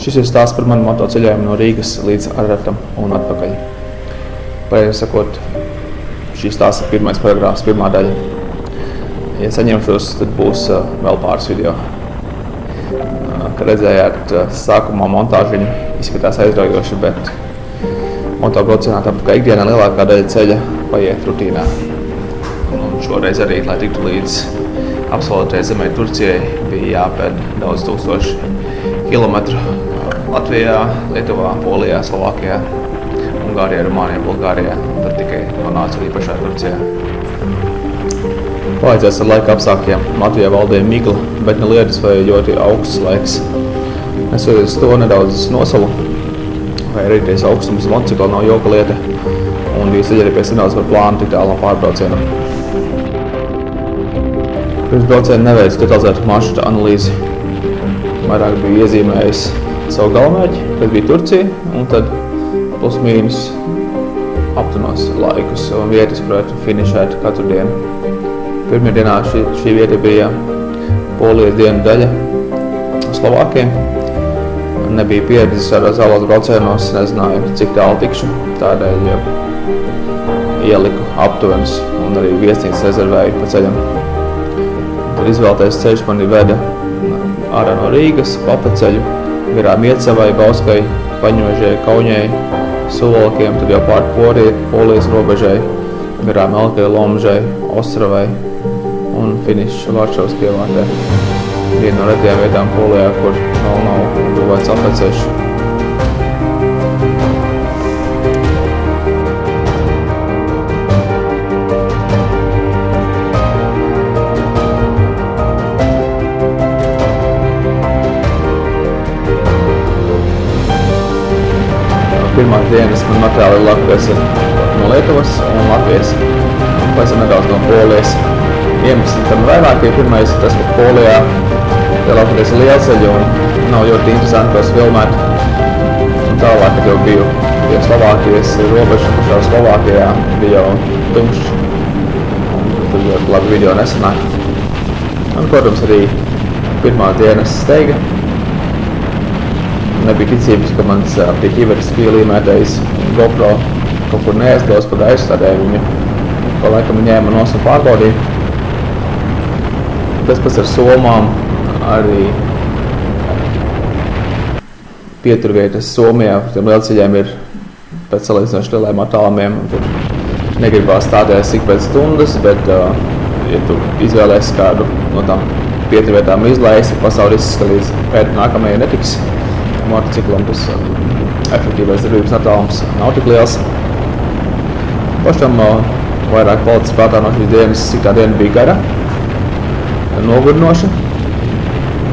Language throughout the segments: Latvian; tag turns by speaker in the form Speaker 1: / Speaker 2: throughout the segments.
Speaker 1: Šis ir stāsts par manu motoceļojumu no Rīgas līdz Aratam un atpakaļ. Pareizi sakot, šīs stāsts ir pirmais paragrāfs, pirmā daļa. Ja saņemšos, tad būs vēl pāris video. Kā redzējāt, sākumā montāžiņa izskatās aizraujoši, bet motobraucienā tāpat kā ikdienā lielākā daļa ceļa paiet rutīnā. Un šoreiz arī, lai tiktu līdz apsolītajai zemē Turcijai, bija jāpēd daudz tūkstoši kilometru Latvijā, Lietuvā, Polijā, Slovākijā, Ungārijā, Rumānijā, Bulgārijā, tad tikai nonācu īpašā Turcijā. Palīdzēs ar laika apstākļiem. Latvijā valdīja migla, bet ne lietus vai ļoti augsts laiks. Nesoties to nedaudz nosalu, vai rīties augstums motocikla nav joka lieta, un bija ceļi arī pēc nedaudz par plānu tik tālu pārbraucienam. Pirms brauciena neveicu detalizētu maršruta analīzi. Vairāk biju iezīmējis savu galamērķi, tad bija Turcija, un tad plus mīnus aptunos laikus un vietas, kur varētu finišēt katru dienu. Pirmajā dienā šī vieta bija Polijas dienu daļa Slovākijai. Nebija pieredzes šādos zālos braucienos, nezināju, cik tālu tikšu, tādēļ ieliku aptuvenus un arī viesnīcas rezervēju pa ceļam. Tad izvēlētais ceļš mani veda ārā no Rīgas, papaceļu, garām Iecavai, Bauskai, Paņožai, Kaunijai, Suvalkiem, tad jau pār Polijas robežai, garām Elkai, Lomžai, Ostravai un finišs Varšavas pievārtē. Viena no retajām vietām Polijā, kur nav būvēts apveceļš. Pirmās dienas man materiāli lielākoties ir no Lietuvas un Latvijas, un pēc tam nedaudz no Polijas. Iemesli tam vairāk, jo pirmais ir tas, ka Polijā lielākoties ir lielceļi un nav ļoti interesanti tos filmēt. Un tālāk, kad jau biju pie Slovākijas robežas, pašā Slovākijā bija jau tumšs, un tur ļoti labi video nesanāk. Un, protams, arī pirmā dienas steiga. Nebija ticības, ka mans pie ķiveres bija līmētais GoPro kaut kur neaizdos pa gaisu, tādēļ viņu pa laikam ņēma nos un pārbaudīja. Tas pats ar somām, arī pieturvietas Somijā, tiem lielceļiem ir pēc salīdzinoši lieliem attālumiem, un tur negribās stāties ik pēc stundas, bet, ja tu izvēlēsi kādu no tām pieturvietām izlaisi, pasaules ka līdz pēc nākamajai netiks motociklam, tas efektīvais darbības attālums nav tik liels. Pašam vairāk palicis prātā no šīs dienas, cik tā diena bija gara, nogurinoša.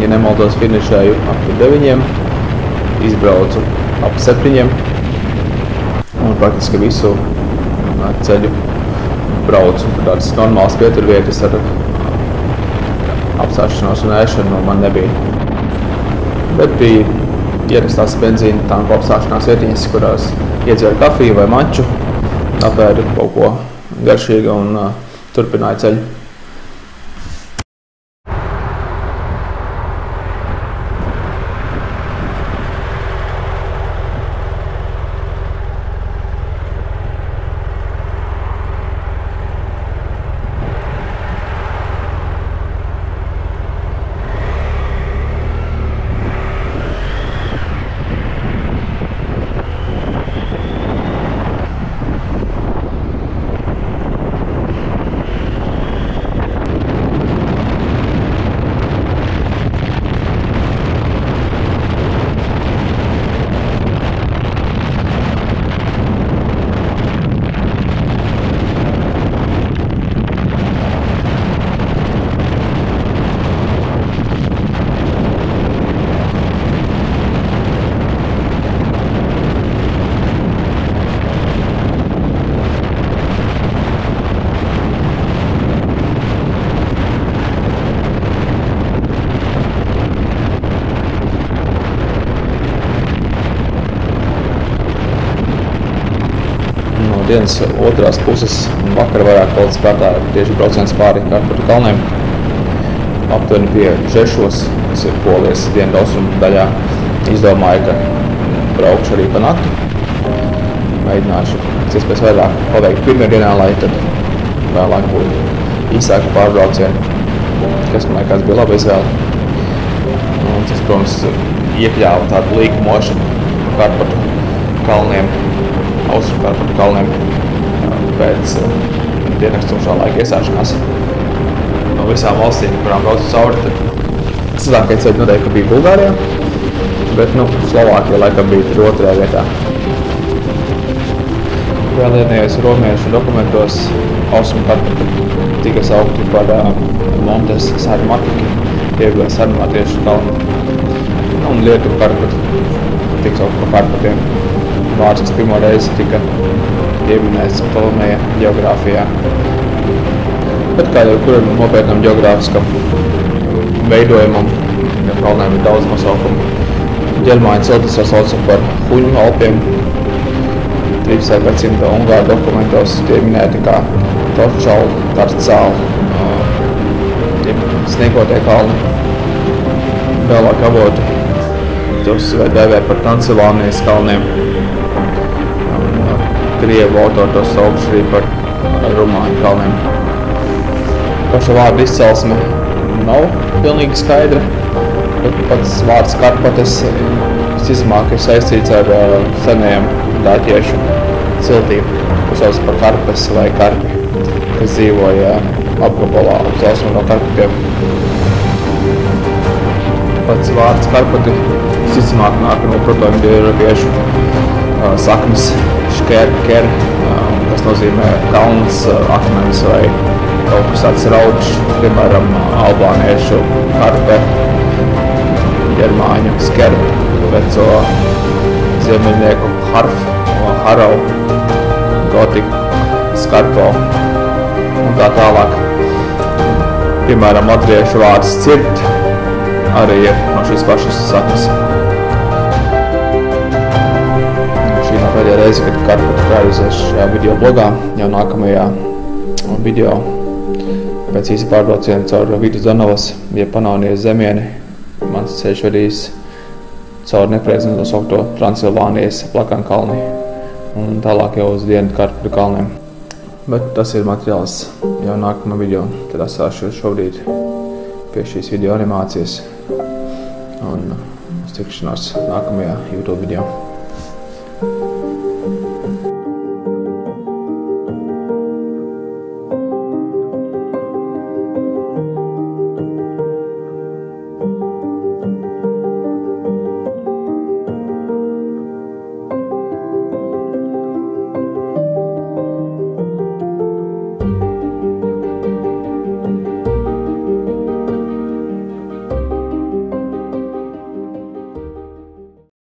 Speaker 1: Ja nemaldos, finišēju ap 9, izbraucu ap 7 un praktiski visu ceļu braucu. Tādas normālas pieturvietas ar apstāšanos un ēšanu man nebija. Bet bija ierastās benzīna tanku apstāšanās vietiņas, kurās iedzeru kafiju vai maču, apēdu kaut ko garšīgu un turpināju ceļu.
Speaker 2: dienas otrās puses un vakar vairāk palicis prātā tieši brauciens pāri Karpatu kalniem. Aptuveni pie Žešos, kas ir Polijas dienvidaustrumu daļā,
Speaker 1: izdomāju, ka braukšu arī pa nakti. Mēģināšu pēc iespējas vairāk paveikt pirmdienā, lai tad vēlāk būtu īsāka pārbrauciena, kas man liekas bija laba izvēle. Un tas, protams, iekļāva tādu līkumošanu Karpatu kalniem, Austru Karpatu kalniem pēc dienrakstošā laika iesāšanās. No visām valstīm, kurām braucu cauri, tad cilvēkie ceļi noteikti bija Bulgārijā, bet Slovākija laikam bija tur otrajā vietā. Vēlēnējos romiešu dokumentos Austrum Karpati tika saukti par Montes Sarmatiki, jeb sarmatiešu kalnu. Un Lietuvu Karpati tika saukti par Karpatiem. Vārds, kas pirmo reizi tika pieminēts Ptolemeja ģeogrāfijā. Bet kā jau kuram nopietnam ģeogrāfiskam veidojumam, ja kalnēm ir daudz nosaukumu. Ģermāņu ciltis var sauc par Huņu Alpiem. 13. gadsimta Ungāru dokumentos tie minēti kā Torčalu, Tarcālu, sniegotie kalni. Vēlāk avoti tos dēvē par Transilvānijas kalniem. Krievu autori tos saukši arī par Rumāņu kalniem. Paša vārda izcelsme nav pilnīgi skaidra, bet pats vārds Karpates visticamāk ir saistīts ar senajiem dāķiešu ciltīm, ko sauc par Karpes vai Karpi, kas dzīvoja apgabalā uz austrumu no Karpatiem. Pats vārds Karpati visticamāk nāk no protoindoeiropiešu saknes šker, kas nozīmē kalns, akmens vai kaut kas tāds raudžs, piemēram, albāniešu karpe, ģermāņu skerb, veco ziemeļnieku harf, harau, gotiku, skarpo un tā tālāk. Piemēram, latviešu vārds cirt arī ir no šīs pašas saknes. Šī nav pēdējā reize, kad Karpatu realizēs šajā video blogā. Jau nākamajā video pēc īsa pārbrauciena caur Vidus Donavas, ja Panonijas zemieni, mans ceļš vedīs caur nepareizi nosaukto Transilvānijas Plakankalni un tālāk jau uz Dienvidu Karpatu kalniem. Bet tas ir materiāls jau nākamā video, tad asāšu šobrīd pie šīs video animācijas un uz tikšanos nākamajā YouTube video.